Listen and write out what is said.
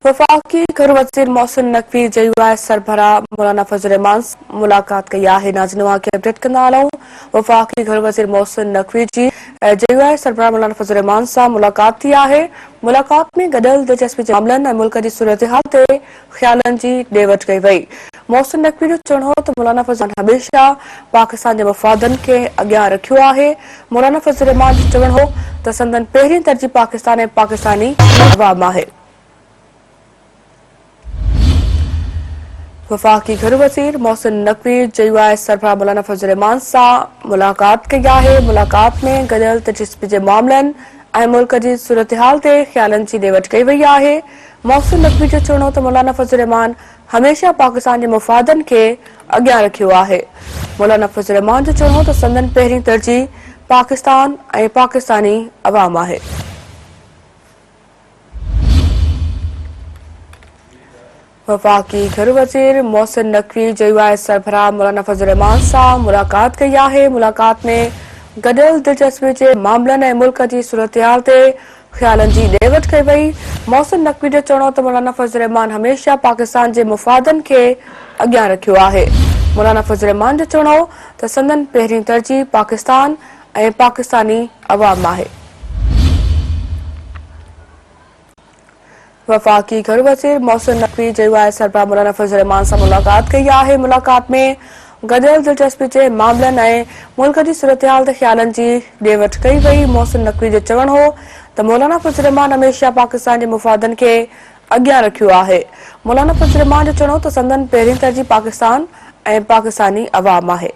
वफाकी घर वज़ीर मोहसिन नकवी जयूआई सरबरा मौलाना फजल रहमान मुलाकात कई है। नाज़रीन के अपडेट कंदा हलूं। वफाकी घर वज़ीर मोहसिन नकवी जी जयूआई सरबरा मौलाना फजल रहमान सां मुलाकात थी है। मुलाकात में गडल दिलचस्पी जे मामलन ऐं मुल्क जी सूरत हाल ते ख्यालन जी ॾे वठि कई वई। मोहसिन नकवी जो चवणु हो त मौलाना फजल हमेशा पाकिस्तान जे मफ़ादनि खे अॻियां रखियो आहे। मौलाना फजल रहमान जो चवणु हो त संदन पहिरीं तरजीह पाकिस्तान ऐं पाकिस्तानी अवाम आहे। वफाकी घर वज़ीर मोहसिन नकवी जयूआई सरबराह मौलाना फजल रहमान सां मुलाकात कई है। मुलाकात में गडियल दिलचस्पी जे मामलन ऐं मुल्क जी सूरत हाल ते ख्यालन जी ॾे वठि कई वई आहे। मोहसिन नकवी जो चवणो त मौलाना फजल रहमान हमेशा पाकिस्तान जे मफ़ादनि खे अॻियां रखियो आहे। मौलाना फजल रहमान जो चवणो त संदन पहिरीं तरजीह पाकिस्तान ऐं पाकिस्तानी अवाम आहे। वफाकी घर वज़ीर मोहसिन नकवी जयूआई सरबराह मौलाना फजल रहमान सां मुलाकात कई है। मुलाकात में गडियल दिलचस्पी जे मामलन ऐं मुल्क जी सूरत हाल ते ख्यालन जी ॾे वठि कई वई। मोहसिन नकवी जो चवणो त मौलाना फजल रहमान हमेशा पाकिस्तान जे मफ़ादनि खे अॻियां रखियो आहे। मौलाना फजल रहमान जो चवणो हो त संदन पहिरीं तरजीह पाकिस्तान ऐं पाकिस्तानी अवाम आहे। वफाकी घर वज़ीर मोहसिन नकवी जयूआई सरबराह मौलाना फजल रहमान सां मुलाकात कई है। मुलाकात में गडियल दिलचस्पी जे मामलन ऐं मुल्क जी सूरत हाल ते ख्यालन जी ॾे वठि कई वई। मोहसिन नकवी जो चवणु हो त मौलाना फजल रहमान हमेशा पाकिस्तान जे मफ़ादनि खे अॻियां रखियो आहे। मौलाना फजल रहमान जो चवणो त संदन पहिरीं तरजीह पाकिस्तान ऐं पाकिस्तानी अवाम आहे।